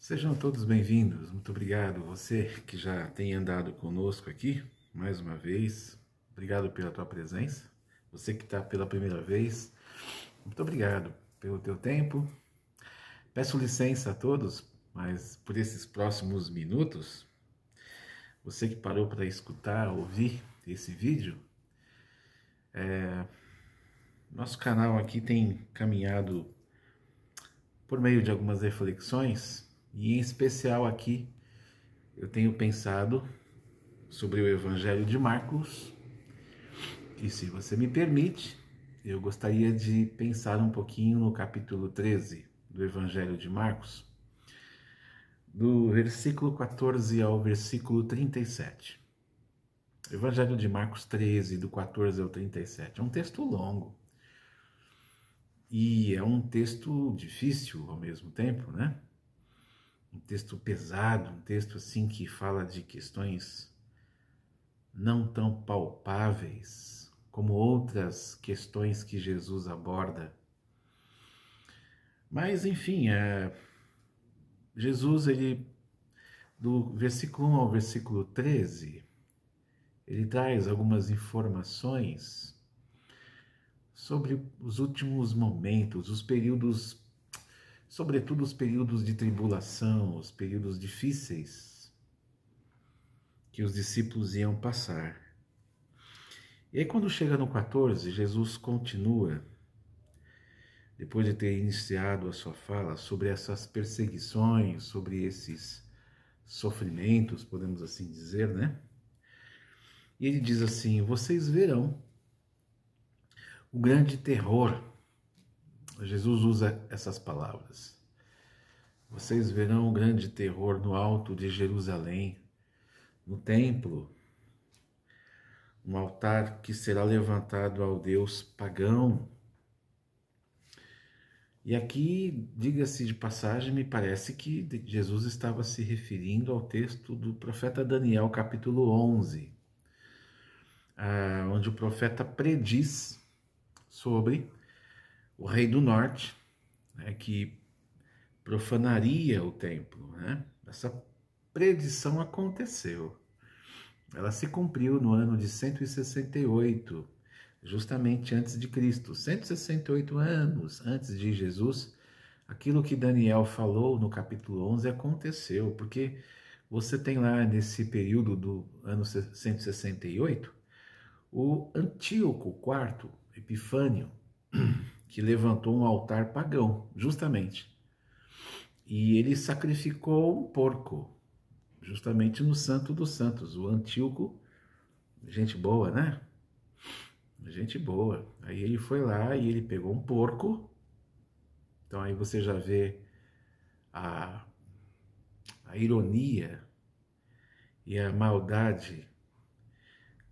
Sejam todos bem-vindos. Muito obrigado, você que já tem andado conosco aqui, mais uma vez. Obrigado pela tua presença. Você que está pela primeira vez, muito obrigado pelo teu tempo. Peço licença a todos, mas por esses próximos minutos, você que parou para escutar, ouvir esse vídeo, nosso canal aqui tem caminhado por meio de algumas reflexões, e em especial aqui eu tenho pensado sobre o Evangelho de Marcos. E se você me permite, eu gostaria de pensar um pouquinho no capítulo 13 do Evangelho de Marcos, do versículo 14 ao versículo 37. Evangelho de Marcos 13, do 14 ao 37. É um texto longo. E é um texto difícil ao mesmo tempo, né? Um texto pesado, um texto assim que fala de questões não tão palpáveis como outras questões que Jesus aborda. Mas, enfim, Jesus, do versículo 1 ao versículo 13, ele traz algumas informações sobre os últimos momentos, os períodos, sobretudo os períodos de tribulação, os períodos difíceis que os discípulos iam passar. E aí, quando chega no 14, Jesus continua, depois de ter iniciado a sua fala sobre essas perseguições, sobre esses sofrimentos, podemos assim dizer, né? E ele diz assim: vocês verão o grande terror. Jesus usa essas palavras. Vocês verão o grande terror no alto de Jerusalém, no templo, um altar que será levantado ao Deus pagão. E aqui, diga-se de passagem, me parece que Jesus estava se referindo ao texto do profeta Daniel, capítulo 11, onde o profeta prediz sobre o rei do norte, né, que profanaria o templo, né? Essa predição aconteceu. Ela se cumpriu no ano de 168, justamente antes de Cristo. 168 anos antes de Jesus, aquilo que Daniel falou no capítulo 11 aconteceu, porque você tem lá nesse período do ano 168, o Antíoco IV Epifânio, que levantou um altar pagão, justamente. E ele sacrificou um porco, justamente no Santo dos Santos. O Antíoco, gente boa, né? Gente boa. Aí ele foi lá e ele pegou um porco. Então aí você já vê a, a ironia e a maldade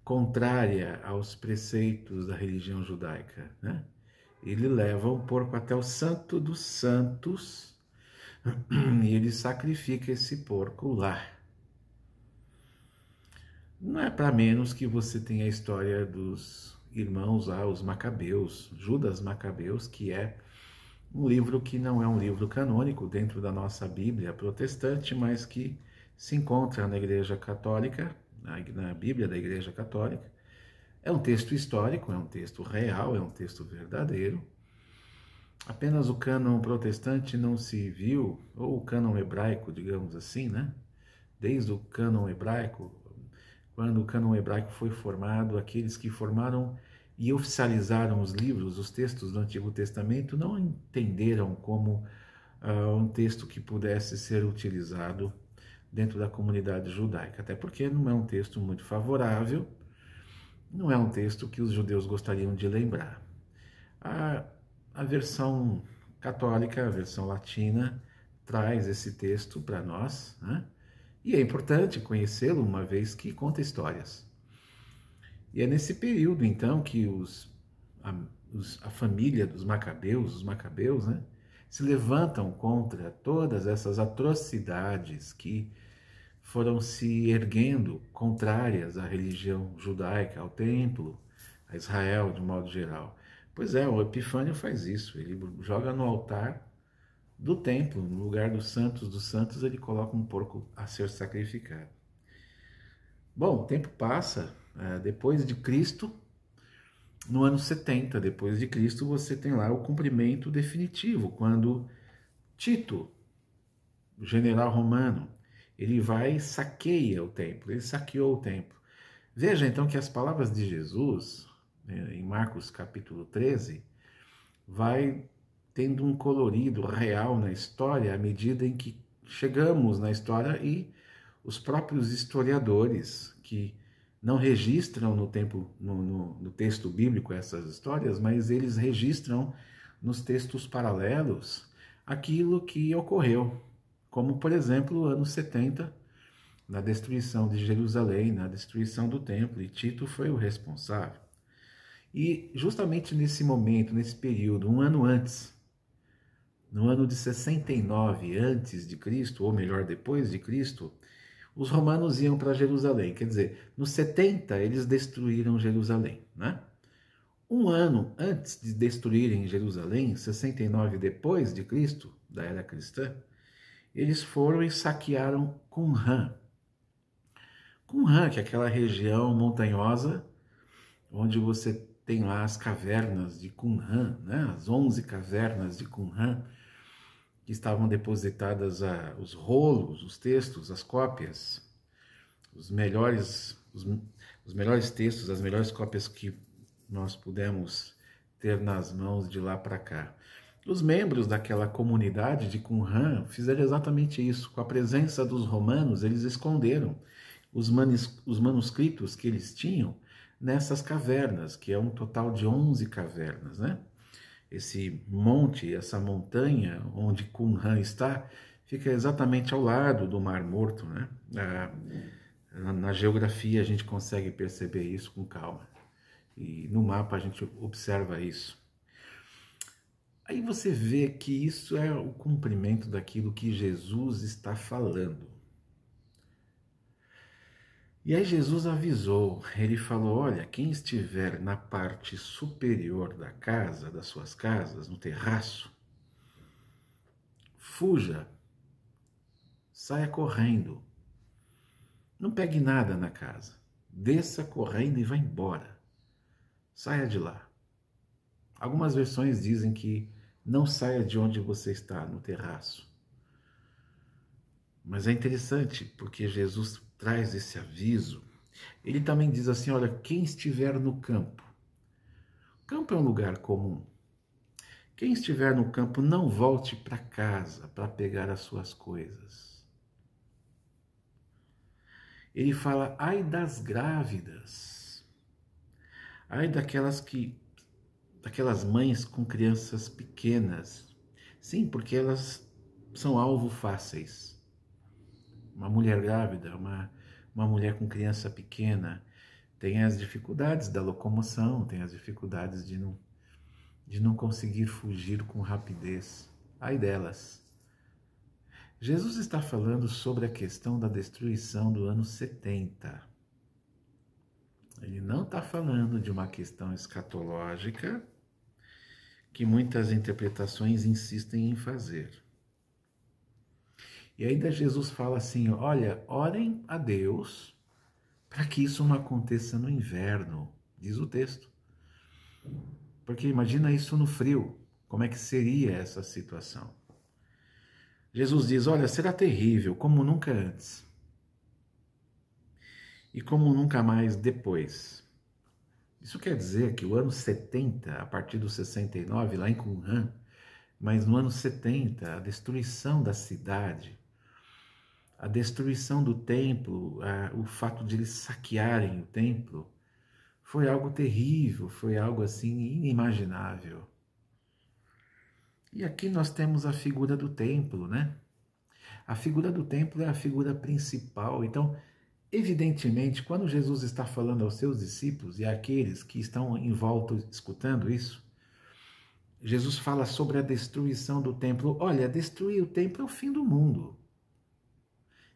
contrária aos preceitos da religião judaica, né? Ele leva um porco até o Santo dos Santos e ele sacrifica esse porco lá. Não é para menos que você tem a história dos irmãos lá, os Macabeus, Judas Macabeus, que é um livro que não é um livro canônico dentro da nossa Bíblia protestante, mas que se encontra na Igreja Católica, na Bíblia da Igreja Católica. É um texto histórico, é um texto real, é um texto verdadeiro. Apenas o cânon protestante não se viu, ou o cânon hebraico, digamos assim, né? Desde o cânon hebraico, quando o cânon hebraico foi formado, aqueles que formaram e oficializaram os livros, os textos do Antigo Testamento, não entenderam como um texto que pudesse ser utilizado dentro da comunidade judaica, até porque não é um texto muito favorável, não é um texto que os judeus gostariam de lembrar. A versão católica, a versão latina, traz esse texto para nós, né? E é importante conhecê-lo, uma vez que conta histórias. E é nesse período, então, que a família dos Macabeus, os Macabeus, né, se levantam contra todas essas atrocidades que foram se erguendo contrárias à religião judaica, ao templo, a Israel de modo geral. Pois é, o Epifânio faz isso, ele joga no altar do templo, no lugar dos santos, ele coloca um porco a ser sacrificado. Bom, o tempo passa, depois de Cristo, no ano 70 depois de Cristo, você tem lá o cumprimento definitivo, quando Tito, o general romano, ele vai e saqueia o templo, ele saqueou o templo. Veja então que as palavras de Jesus, em Marcos capítulo 13, vai tendo um colorido real na história à medida em que chegamos na história e os próprios historiadores que não registram no texto bíblico essas histórias, mas eles registram nos textos paralelos aquilo que ocorreu, como por exemplo o ano 70, na destruição de Jerusalém, na destruição do templo, e Tito foi o responsável. E justamente nesse momento, nesse período, um ano antes, no ano de 69 antes de Cristo, ou melhor, depois de Cristo, os romanos iam para Jerusalém. Quer dizer, nos 70 eles destruíram Jerusalém, né? Um ano antes de destruírem Jerusalém, 69 depois de Cristo, da era cristã, eles foram e saquearam Qumran. Qumran, que é aquela região montanhosa onde você tem lá as cavernas de Qumran, né? As 11 cavernas de Qumran, que estavam depositadas os rolos, os textos, as cópias, os melhores textos, as melhores cópias que nós pudemos ter nas mãos de lá para cá. Os membros daquela comunidade de Qumran fizeram exatamente isso. Com a presença dos romanos, eles esconderam os manuscritos que eles tinham nessas cavernas, que é um total de 11 cavernas, né? Esse monte, essa montanha onde Qumran está, fica exatamente ao lado do Mar Morto, né? Na geografia a gente consegue perceber isso com calma. E no mapa a gente observa isso. Aí você vê que isso é o cumprimento daquilo que Jesus está falando. E aí Jesus avisou, ele falou, olha, quem estiver na parte superior da casa, das suas casas, no terraço, fuja, saia correndo, não pegue nada na casa, desça correndo e vá embora, saia de lá. Algumas versões dizem que não saia de onde você está, no terraço. Mas é interessante, porque Jesus traz esse aviso. Ele também diz assim, olha, quem estiver no campo. O campo é um lugar comum. Quem estiver no campo, não volte para casa para pegar as suas coisas. Ele fala, ai das grávidas. Ai daquelas mães com crianças pequenas. Sim, porque elas são alvo fáceis. Uma mulher grávida, uma mulher com criança pequena, tem as dificuldades da locomoção, tem as dificuldades de não conseguir fugir com rapidez. Ai delas. Jesus está falando sobre a questão da destruição do ano 70. Ele não está falando de uma questão escatológica que muitas interpretações insistem em fazer. E ainda Jesus fala assim, olha, orem a Deus para que isso não aconteça no inverno, diz o texto. Porque imagina isso no frio, como é que seria essa situação? Jesus diz, olha, será terrível, como nunca antes. E como nunca mais depois. Isso quer dizer que o ano 70, a partir do 69, lá em Qumran, mas no ano 70, a destruição da cidade, a destruição do templo, o fato de eles saquearem o templo, foi algo terrível, foi algo assim inimaginável. E aqui nós temos a figura do templo, né? A figura do templo é a figura principal. Então, evidentemente, quando Jesus está falando aos seus discípulos e àqueles que estão em volta escutando isso, Jesus fala sobre a destruição do templo. Olha, destruir o templo é o fim do mundo.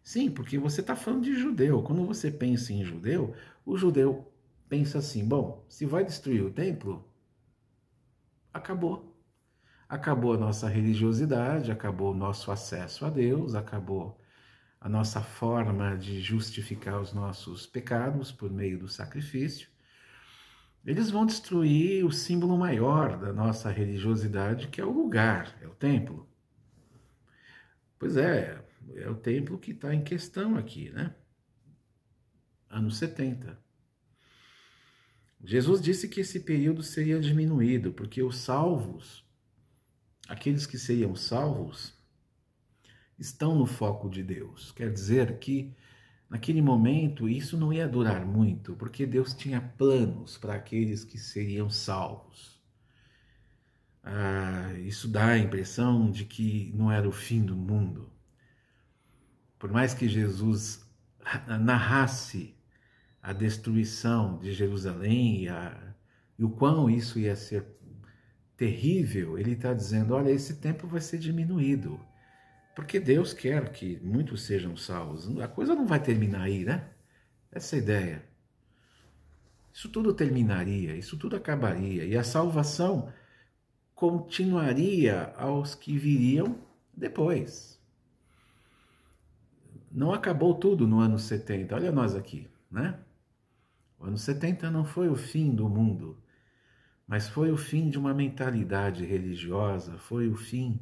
Sim, porque você está falando de judeu. Quando você pensa em judeu, o judeu pensa assim, bom, se vai destruir o templo, acabou. acabou a nossa religiosidade, acabou o nosso acesso a Deus, acabou a nossa forma de justificar os nossos pecados por meio do sacrifício. Eles vão destruir o símbolo maior da nossa religiosidade, que é o lugar, é o templo. Pois é o templo que está em questão aqui, né? Anos 70. Jesus disse que esse período seria diminuído, porque os salvos, aqueles que seriam salvos, estão no foco de Deus. Quer dizer que, naquele momento, isso não ia durar muito, porque Deus tinha planos para aqueles que seriam salvos. Isso dá a impressão de que não era o fim do mundo. Por mais que Jesus narrasse a destruição de Jerusalém e o quão isso ia ser terrível, ele está dizendo, olha, esse tempo vai ser diminuído, porque Deus quer que muitos sejam salvos. A coisa não vai terminar aí, né? Essa é a ideia. Isso tudo terminaria, isso tudo acabaria, e a salvação continuaria aos que viriam depois. Não acabou tudo no ano 70, olha nós aqui, né? O ano 70 não foi o fim do mundo, mas foi o fim de uma mentalidade religiosa, foi o fim,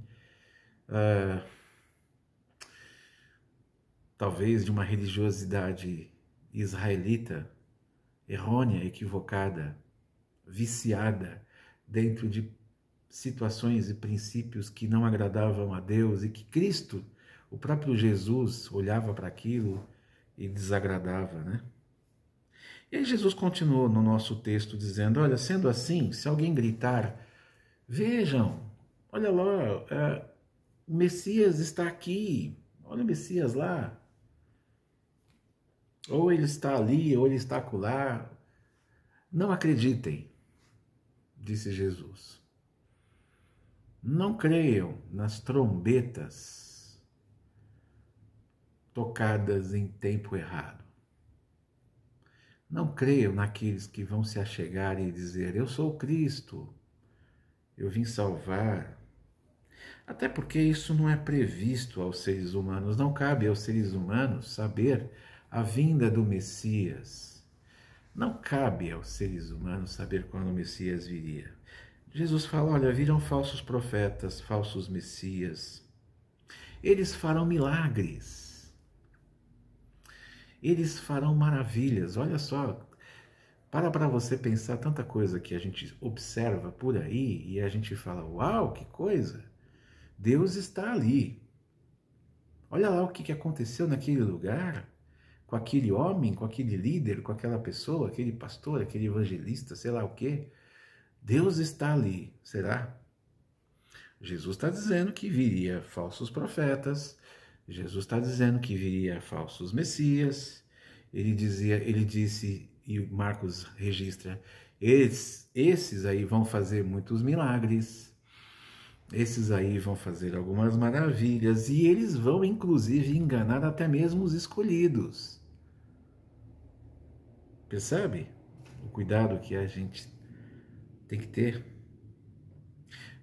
talvez, de uma religiosidade israelita, errônea, equivocada, viciada, dentro de situações e princípios que não agradavam a Deus e que Cristo, o próprio Jesus, olhava para aquilo e desagradava, né? E aí Jesus continuou no nosso texto dizendo, olha, sendo assim, se alguém gritar, vejam, olha lá, o Messias está aqui, olha o Messias lá, ou ele está ali, ou ele está acolá, não acreditem, disse Jesus. Não creiam nas trombetas tocadas em tempo errado. Não creiam naqueles que vão se achegar e dizer, eu sou Cristo, eu vim salvar. Até porque isso não é previsto aos seres humanos, não cabe aos seres humanos saber a vinda do Messias. Não cabe aos seres humanos saber quando o Messias viria. Jesus fala, olha, virão falsos profetas, falsos messias. Eles farão milagres. Eles farão maravilhas. Olha só, para você pensar tanta coisa que a gente observa por aí e a gente fala, uau, que coisa. Deus está ali. Olha lá o que aconteceu naquele lugar, com aquele homem, com aquele líder, com aquela pessoa, aquele pastor, aquele evangelista, sei lá o quê. Deus está ali, será? Jesus está dizendo que viria falsos profetas, Jesus está dizendo que viria falsos messias, ele disse, e Marcos registra, esses aí vão fazer muitos milagres, esses aí vão fazer algumas maravilhas, e eles vão inclusive enganar até mesmo os escolhidos. Percebe o cuidado que a gente tem que ter?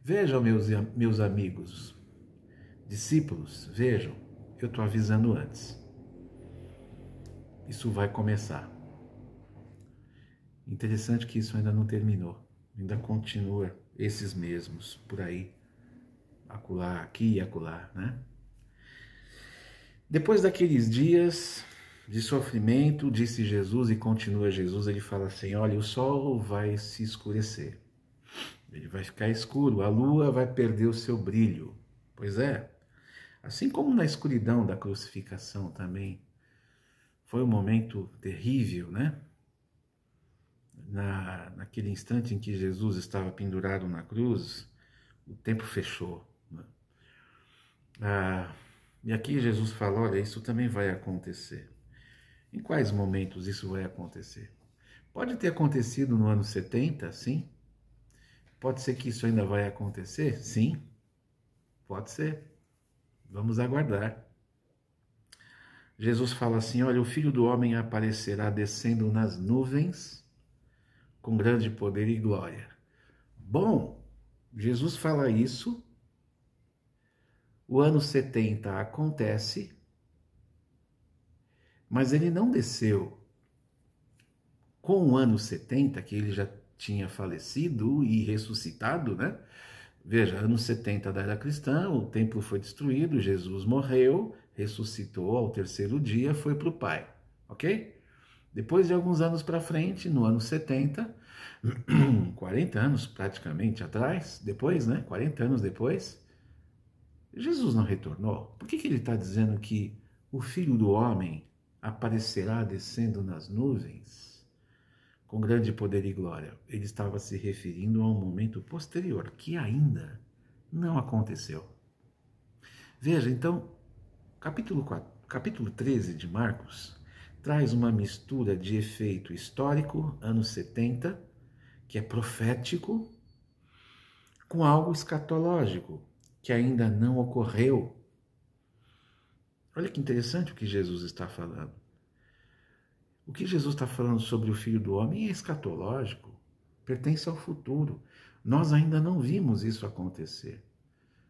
Vejam, meus amigos, discípulos, vejam, eu estou avisando antes. Isso vai começar. Interessante que isso ainda não terminou, ainda continua esses mesmos por aí, acolá, aqui e acolá, né? Depois daqueles dias de sofrimento, disse Jesus, e continua Jesus, ele fala assim, olha, o sol vai se escurecer. Ele vai ficar escuro, a lua vai perder o seu brilho. Pois é, assim como na escuridão da crucificação também, foi um momento terrível, né? Naquele instante em que Jesus estava pendurado na cruz, o tempo fechou. Né? E aqui Jesus fala, olha, isso também vai acontecer. Em quais momentos isso vai acontecer? Pode ter acontecido no ano 70, sim. Pode ser que isso ainda vai acontecer? Sim, pode ser. Vamos aguardar. Jesus fala assim, olha, o Filho do Homem aparecerá descendo nas nuvens com grande poder e glória. Bom, Jesus fala isso, o ano 70 acontece, mas ele não desceu com o ano 70, que ele já tinha falecido e ressuscitado, né? Veja, anos 70 da era cristã, o templo foi destruído, Jesus morreu, ressuscitou ao terceiro dia, foi para o Pai, ok? Depois de alguns anos para frente, no ano 70, 40 anos praticamente atrás, depois, né? 40 anos depois, Jesus não retornou. Por que ele está dizendo que o Filho do Homem aparecerá descendo nas nuvens com grande poder e glória? Ele estava se referindo a um momento posterior, que ainda não aconteceu. Veja, então, capítulo 13 de Marcos traz uma mistura de efeito histórico, anos 70, que é profético, com algo escatológico, que ainda não ocorreu. Olha que interessante o que Jesus está falando. O que Jesus está falando sobre o Filho do Homem é escatológico, pertence ao futuro. Nós ainda não vimos isso acontecer.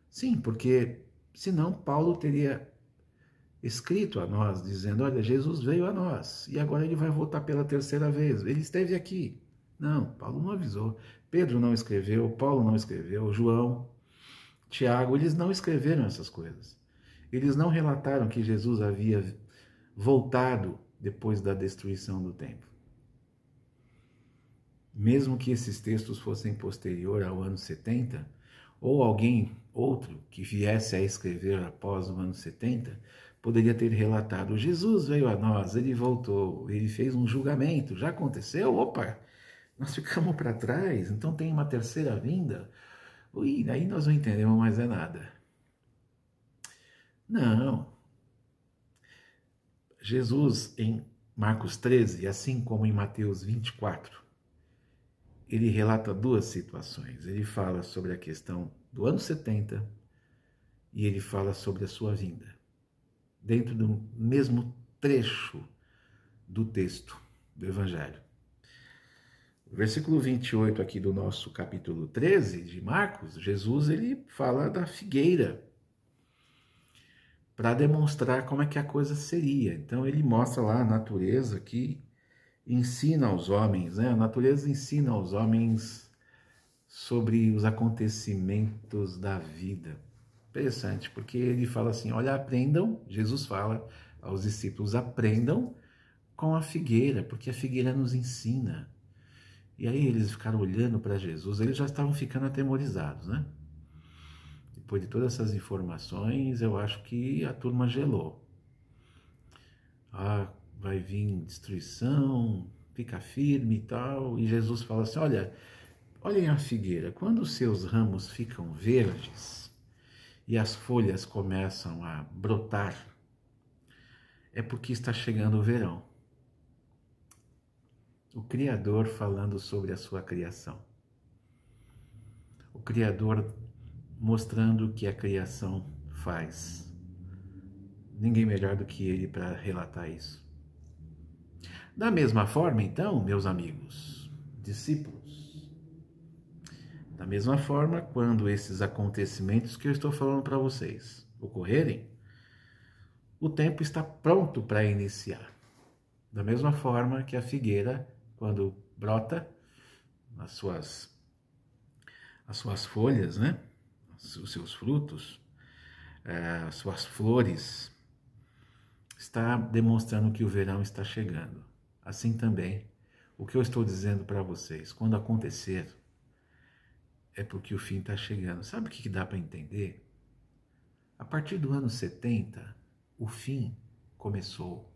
Sim, porque senão Paulo teria escrito a nós, dizendo, olha, Jesus veio a nós, e agora ele vai voltar pela terceira vez, ele esteve aqui. Não, Paulo não avisou, Pedro não escreveu, Paulo não escreveu, João, Tiago, eles não escreveram essas coisas. Eles não relataram que Jesus havia voltado depois da destruição do templo. Mesmo que esses textos fossem posterior ao ano 70, ou alguém outro que viesse a escrever após o ano 70, poderia ter relatado, Jesus veio a nós, ele voltou, ele fez um julgamento, já aconteceu? Opa, nós ficamos para trás, então tem uma terceira vinda? Ui, aí nós não entendemos mais é nada. Não. Jesus, em Marcos 13, assim como em Mateus 24, ele relata duas situações. Ele fala sobre a questão do ano 70 e ele fala sobre a sua vinda, dentro do mesmo trecho do texto do Evangelho. O versículo 28 aqui do nosso capítulo 13 de Marcos, Jesus ele fala da figueira, para demonstrar como é que a coisa seria. Então ele mostra lá a natureza que ensina aos homens, né? A natureza ensina aos homens sobre os acontecimentos da vida. Interessante, porque ele fala assim, olha, aprendam, Jesus fala aos discípulos, aprendam com a figueira, porque a figueira nos ensina. E aí eles ficaram olhando para Jesus, eles já estavam ficando atemorizados, né? Depois de todas essas informações, eu acho que a turma gelou. Ah, vai vir destruição, fica firme e tal. E Jesus fala assim, olha, olhem a figueira, quando os seus ramos ficam verdes e as folhas começam a brotar, é porque está chegando o verão. O Criador falando sobre a sua criação. O Criador mostrando o que a criação faz. Ninguém melhor do que ele para relatar isso. Da mesma forma, então, meus amigos, discípulos, da mesma forma, quando esses acontecimentos que eu estou falando para vocês ocorrerem, o tempo está pronto para iniciar. Da mesma forma que a figueira, quando brota, as suas folhas, né? Os seus frutos, as suas flores, está demonstrando que o verão está chegando. Assim também, o que eu estou dizendo para vocês, quando acontecer, é porque o fim está chegando. Sabe o que dá para entender? A partir do ano 70, o fim começou.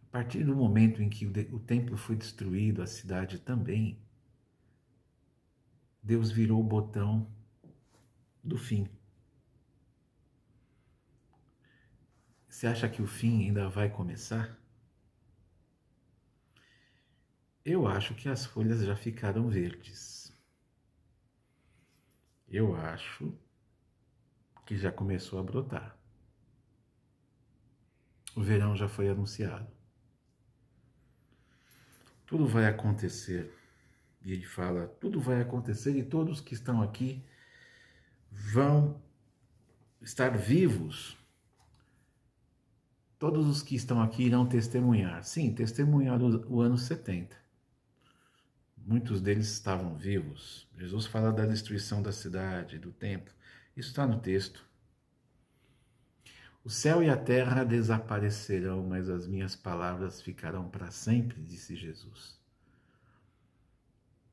A partir do momento em que o templo foi destruído, a cidade também, Deus virou o botão do fim. Você acha que o fim ainda vai começar? Eu acho que as folhas já ficaram verdes. Eu acho que já começou a brotar. O verão já foi anunciado. Tudo vai acontecer E ele fala, tudo vai acontecer e todos que estão aqui vão estar vivos. Todos os que estão aqui irão testemunhar. Sim, testemunhar o ano 70. Muitos deles estavam vivos. Jesus fala da destruição da cidade, do templo. Isso está no texto. O céu e a terra desaparecerão, mas as minhas palavras ficarão para sempre, disse Jesus.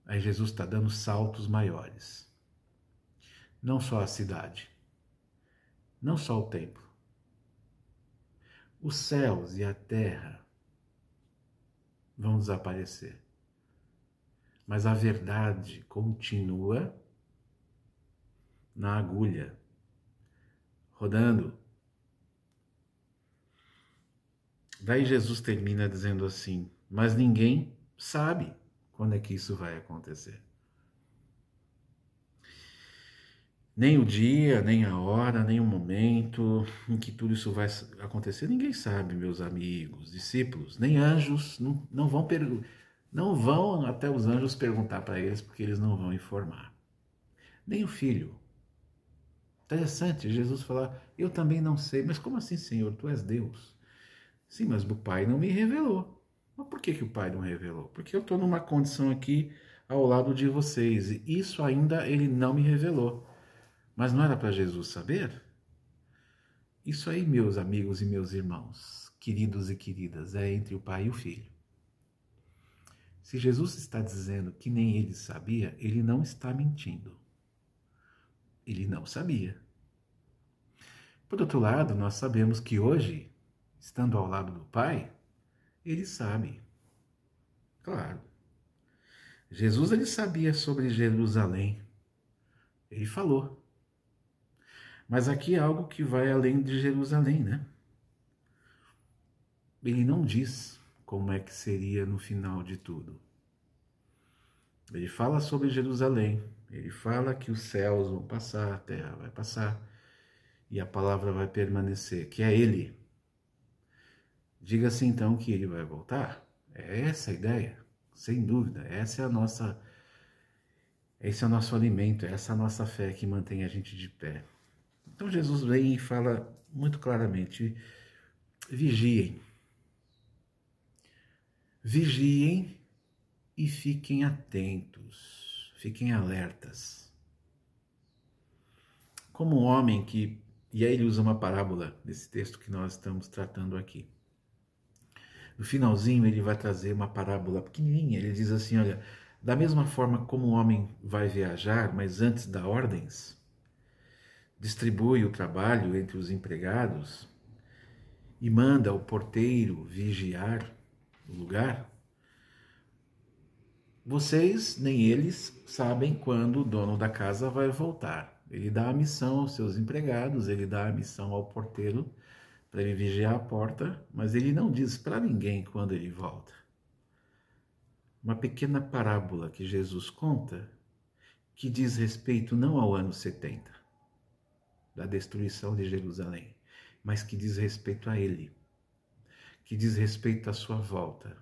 Aí Jesus está dando saltos maiores. Não só a cidade, não só o templo. Os céus e a terra vão desaparecer. Mas a verdade continua na agulha, rodando. Daí Jesus termina dizendo assim, mas ninguém sabe quando é que isso vai acontecer. Nem o dia, nem a hora, nem o momento em que tudo isso vai acontecer, ninguém sabe, meus amigos, discípulos, nem anjos, não vão até os anjos perguntar para eles, porque eles não vão informar. Nem o Filho. Interessante, Jesus falar, eu também não sei, mas como assim, Senhor, tu és Deus? Sim, mas o Pai não me revelou. Mas por que o Pai não revelou? Porque eu estou numa condição aqui ao lado de vocês, e isso ainda ele não me revelou. Mas não era para Jesus saber? Isso aí, meus amigos e meus irmãos, queridos e queridas, é entre o Pai e o Filho. Se Jesus está dizendo que nem ele sabia, ele não está mentindo. Ele não sabia. Por outro lado, nós sabemos que hoje, estando ao lado do Pai, ele sabe. Claro. Jesus ele sabia sobre Jerusalém. Ele falou. Mas aqui é algo que vai além de Jerusalém, né? Ele não diz como é que seria no final de tudo. Ele fala sobre Jerusalém, ele fala que os céus vão passar, a terra vai passar e a palavra vai permanecer, que é ele. Diga-se então que ele vai voltar? É essa a ideia, sem dúvida. Esse é o nosso alimento, essa é a nossa fé que mantém a gente de pé. Então Jesus vem e fala muito claramente, vigiem. Vigiem e fiquem atentos, fiquem alertas. Como um homem que... E aí ele usa uma parábola desse texto que nós estamos tratando aqui. No finalzinho ele vai trazer uma parábola pequenininha. Ele diz assim, olha, da mesma forma como um homem vai viajar, mas antes dá ordens, distribui o trabalho entre os empregados e manda o porteiro vigiar o lugar, vocês nem eles sabem quando o dono da casa vai voltar. Ele dá a missão aos seus empregados, ele dá a missão ao porteiro para ele vigiar a porta, mas ele não diz para ninguém quando ele volta. Uma pequena parábola que Jesus conta, que diz respeito não ao ano 70, da destruição de Jerusalém, mas que diz respeito a ele, que diz respeito à sua volta.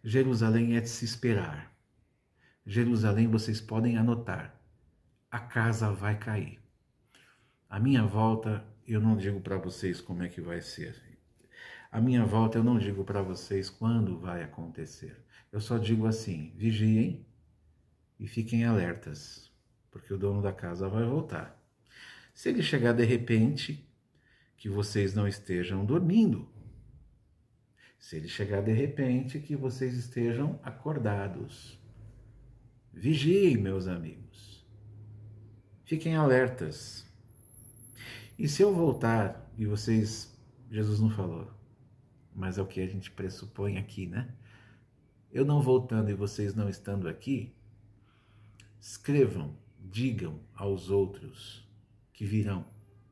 Jerusalém é de se esperar. Jerusalém, vocês podem anotar, a casa vai cair. A minha volta, eu não digo para vocês como é que vai ser. A minha volta, eu não digo para vocês quando vai acontecer. Eu só digo assim, vigiem e fiquem alertas, porque o dono da casa vai voltar. Se ele chegar de repente, que vocês não estejam dormindo. Se ele chegar de repente, que vocês estejam acordados. Vigiem, meus amigos. Fiquem alertas. E se eu voltar e vocês... Jesus não falou, mas é o que a gente pressupõe aqui, né? Eu não voltando e vocês não estando aqui, escrevam, digam aos outros que virão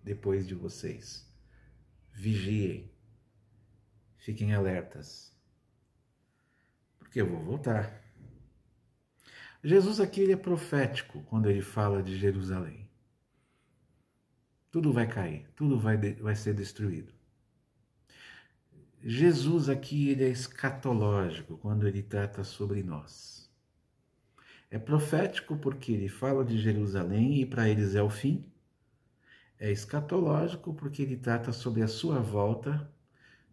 depois de vocês. Vigiem. Fiquem alertas. Porque eu vou voltar. Jesus aqui ele é profético quando ele fala de Jerusalém. Tudo vai cair, tudo vai ser destruído. Jesus aqui ele é escatológico quando ele trata sobre nós. É profético porque ele fala de Jerusalém e para eles é o fim. É escatológico porque ele trata sobre a sua volta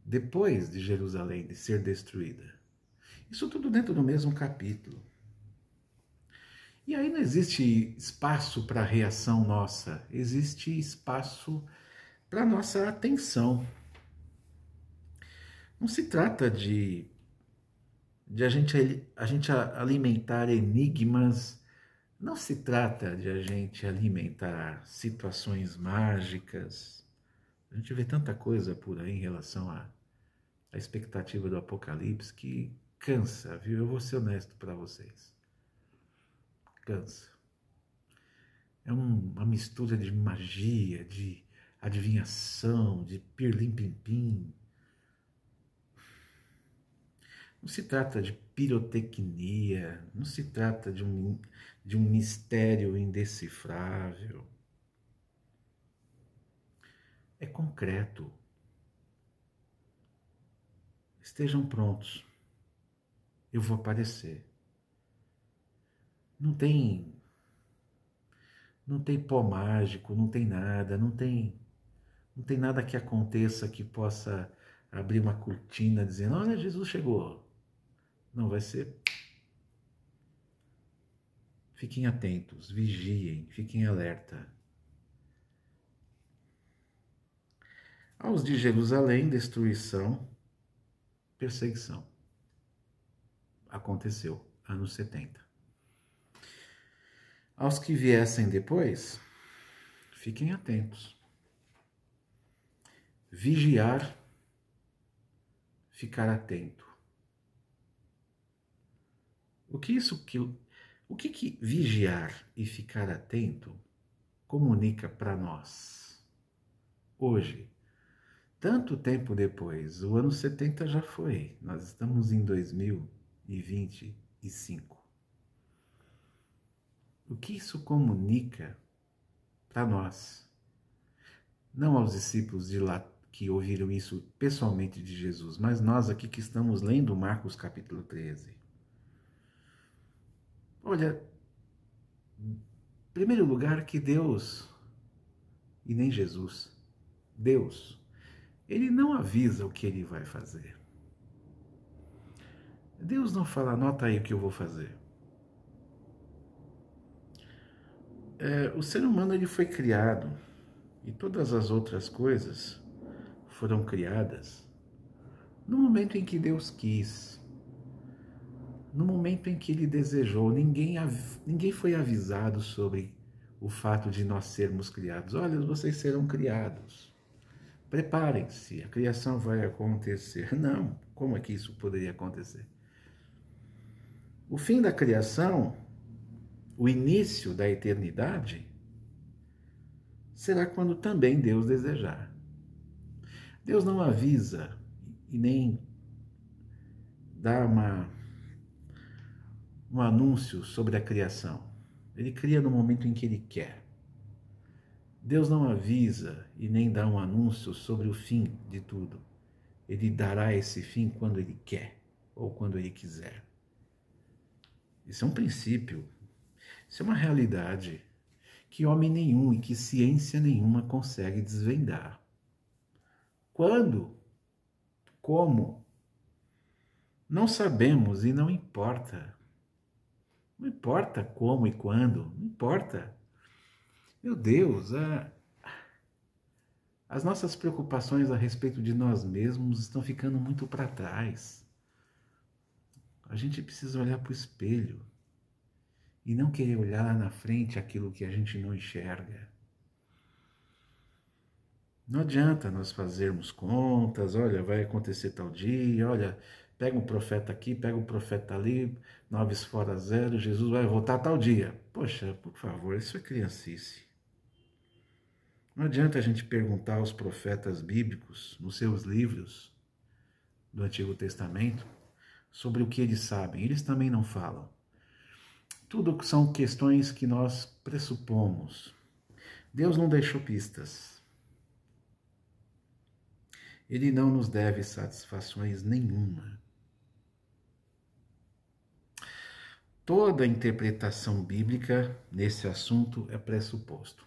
depois de Jerusalém de ser destruída. Isso tudo dentro do mesmo capítulo. E aí não existe espaço para reação nossa, existe espaço para nossa atenção. Não se trata de a gente alimentar enigmas, não se trata de a gente alimentar situações mágicas. A gente vê tanta coisa por aí em relação à expectativa do Apocalipse que cansa, viu? Eu vou ser honesto para vocês. Cansa. É uma mistura de magia, de adivinhação, de pirlim-pim-pim. Não se trata de pirotecnia, não se trata de um mistério indecifrável. É concreto. Estejam prontos. Eu vou aparecer. Não tem pó mágico, não tem nada, não tem nada que aconteça que possa abrir uma cortina dizendo, olha, Jesus chegou. Não, vai ser. Fiquem atentos, vigiem, fiquem alerta. Aos de Jerusalém, destruição, perseguição. Aconteceu, anos 70. Aos que viessem depois, fiquem atentos. Vigiar, ficar atento. O que vigiar e ficar atento comunica para nós? Hoje, tanto tempo depois, o ano 70 já foi, nós estamos em 2025. O que isso comunica para nós? Não aos discípulos de lá que ouviram isso pessoalmente de Jesus, mas nós aqui que estamos lendo Marcos capítulo 13. Olha, em primeiro lugar que Deus, e nem Jesus, Deus, ele não avisa o que ele vai fazer. Deus não fala, anota aí o que eu vou fazer. O ser humano ele foi criado e todas as outras coisas foram criadas no momento em que Deus quis, no momento em que Ele desejou. Ninguém foi avisado sobre o fato de nós sermos criados. Olha, vocês serão criados. Preparem-se, a criação vai acontecer. Não, como é que isso poderia acontecer? O fim da criação, o início da eternidade, será quando também Deus desejar. Deus não avisa e nem dá um anúncio sobre a criação. Ele cria no momento em que ele quer. Deus não avisa e nem dá um anúncio sobre o fim de tudo. Ele dará esse fim quando ele quer ou quando ele quiser. Isso é um princípio, isso é uma realidade que homem nenhum e que ciência nenhuma consegue desvendar. Quando? Como? Não sabemos e não importa. Não importa como e quando, não importa. Meu Deus, as nossas preocupações a respeito de nós mesmos estão ficando muito para trás. A gente precisa olhar para o espelho e não querer olhar lá na frente aquilo que a gente não enxerga. Não adianta nós fazermos contas, olha, vai acontecer tal dia, olha, pega um profeta aqui, pega um profeta ali, 9 fora 0, Jesus vai voltar tal dia. Poxa, por favor, isso é criancice. Não adianta a gente perguntar aos profetas bíblicos, nos seus livros do Antigo Testamento, sobre o que eles sabem. Eles também não falam. Tudo são questões que nós pressupomos. Deus não deixou pistas. Ele não nos deve satisfações nenhuma. Toda interpretação bíblica nesse assunto é pressuposto.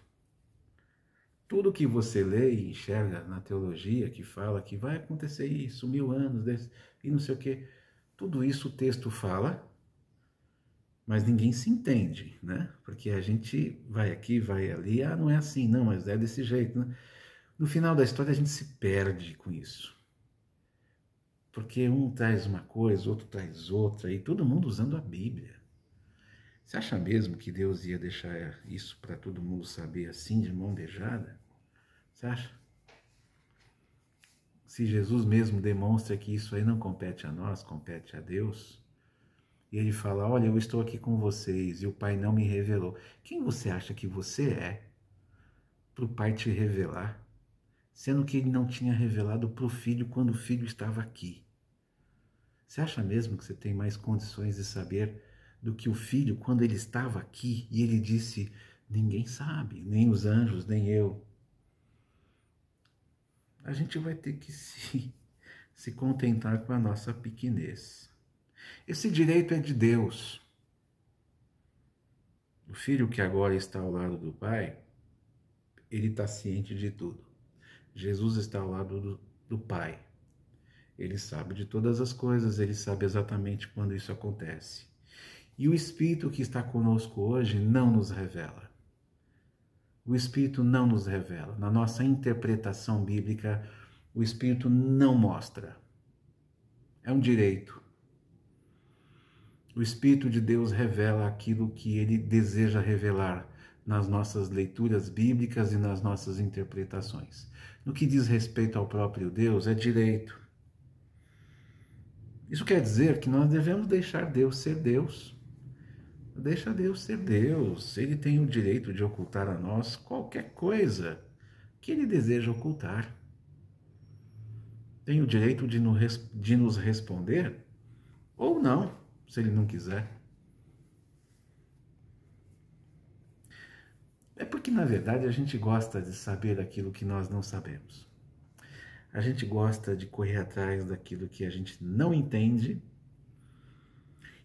Tudo que você lê e enxerga na teologia que fala que vai acontecer isso, 1000 anos, e não sei o quê, tudo isso o texto fala, mas ninguém se entende, né? Porque a gente vai aqui, vai ali, não é assim, não, mas é desse jeito, né? No final da história a gente se perde com isso. Porque um traz uma coisa, outro traz outra, e todo mundo usando a Bíblia. Você acha mesmo que Deus ia deixar isso para todo mundo saber assim, de mão beijada? Você acha? Se Jesus mesmo demonstra que isso aí não compete a nós, compete a Deus, e ele fala, olha, eu estou aqui com vocês e o Pai não me revelou. Quem você acha que você é para o Pai te revelar, sendo que ele não tinha revelado para o Filho quando o Filho estava aqui? Você acha mesmo que você tem mais condições de saber do que o Filho quando ele estava aqui e ele disse, ninguém sabe, nem os anjos, nem eu. A gente vai ter que se contentar com a nossa pequenez. Esse direito é de Deus. O Filho que agora está ao lado do Pai, ele está ciente de tudo. Jesus está ao lado do Pai. Ele sabe de todas as coisas, ele sabe exatamente quando isso acontece. E o Espírito que está conosco hoje não nos revela. O Espírito não nos revela. Na nossa interpretação bíblica, o Espírito não mostra. É um direito. O Espírito de Deus revela aquilo que ele deseja revelar nas nossas leituras bíblicas e nas nossas interpretações. No que diz respeito ao próprio Deus, é direito. Isso quer dizer que nós devemos deixar Deus ser Deus. Deixa Deus ser Deus. Ele tem o direito de ocultar a nós qualquer coisa que ele deseja ocultar. Tem o direito de nos responder ou não, se ele não quiser. É porque, na verdade, a gente gosta de saber aquilo que nós não sabemos. A gente gosta de correr atrás daquilo que a gente não entende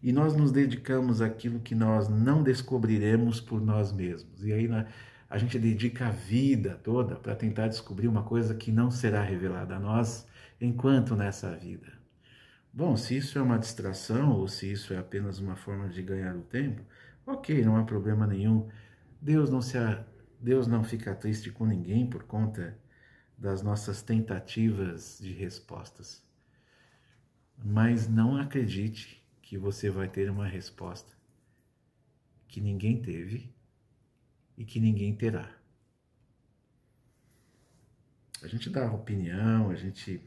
e nós nos dedicamos àquilo que nós não descobriremos por nós mesmos. E aí a gente dedica a vida toda para tentar descobrir uma coisa que não será revelada a nós enquanto nessa vida. Bom, se isso é uma distração ou se isso é apenas uma forma de ganhar o tempo, ok, não há problema nenhum. Deus não fica triste com ninguém por conta das nossas tentativas de respostas. Mas não acredite que você vai ter uma resposta que ninguém teve e que ninguém terá. A gente dá opinião, a gente,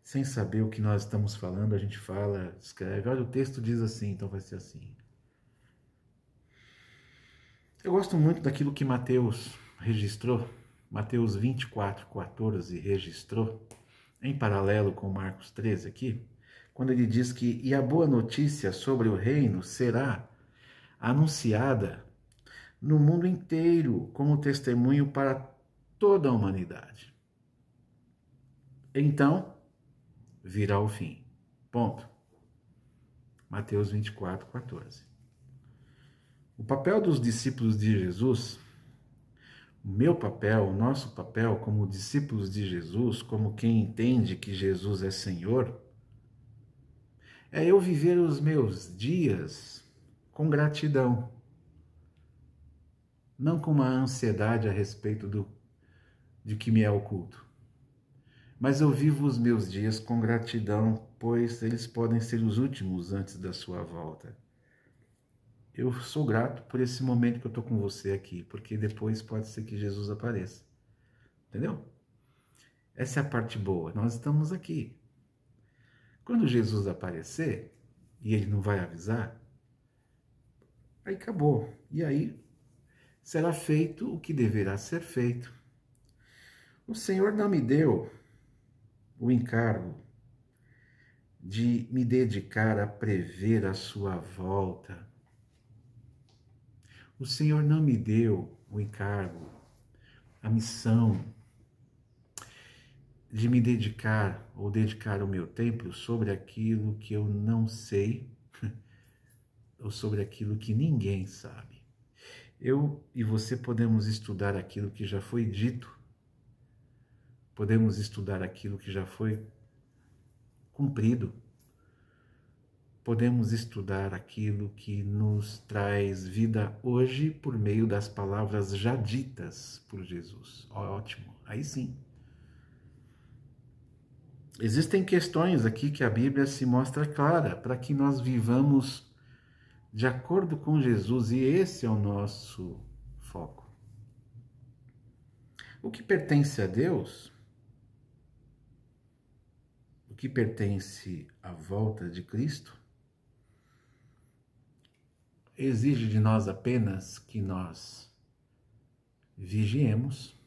sem saber o que nós estamos falando, a gente fala, escreve, olha, o texto diz assim, então vai ser assim. Eu gosto muito daquilo que Mateus registrou, Mateus 24:14 registrou, em paralelo com Marcos 13 aqui, quando ele diz que, e a boa notícia sobre o reino será anunciada no mundo inteiro como testemunho para toda a humanidade. Então, virá o fim. Ponto. Mateus 24:14. O papel dos discípulos de Jesus, o meu papel, o nosso papel como discípulos de Jesus, como quem entende que Jesus é Senhor, é eu viver os meus dias com gratidão, não com uma ansiedade a respeito de que me é oculto. Mas eu vivo os meus dias com gratidão, pois eles podem ser os últimos antes da sua volta. Eu sou grato por esse momento que eu estou com você aqui, porque depois pode ser que Jesus apareça. Entendeu? Essa é a parte boa. Nós estamos aqui. Quando Jesus aparecer, e ele não vai avisar, aí acabou. E aí será feito o que deverá ser feito. O Senhor não me deu o encargo de me dedicar a prever a sua volta. O Senhor não me deu o encargo, a missão de me dedicar ou dedicar o meu tempo sobre aquilo que eu não sei ou sobre aquilo que ninguém sabe. Eu e você podemos estudar aquilo que já foi dito, podemos estudar aquilo que já foi cumprido, podemos estudar aquilo que nos traz vida hoje por meio das palavras já ditas por Jesus. Ótimo, aí sim. Existem questões aqui que a Bíblia se mostra clara para que nós vivamos de acordo com Jesus, e esse é o nosso foco. O que pertence a Deus, o que pertence à volta de Cristo, exige de nós apenas que nós vigiemos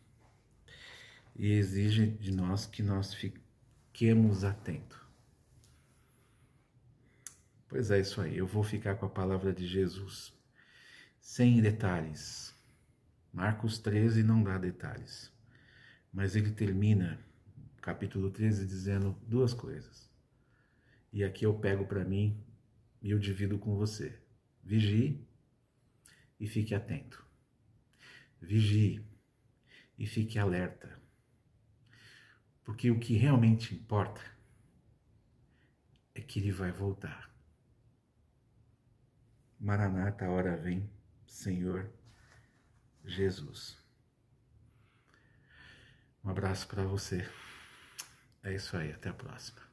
e exige de nós que nós fiquemos atentos. Pois é isso aí, eu vou ficar com a palavra de Jesus, sem detalhes. Marcos 13 não dá detalhes, mas ele termina capítulo 13 dizendo duas coisas. E aqui eu pego para mim e eu divido com você. Vigie e fique atento. Vigie e fique alerta. Porque o que realmente importa é que ele vai voltar. Maranata, a hora vem, Senhor Jesus. Um abraço para você. É isso aí, até a próxima.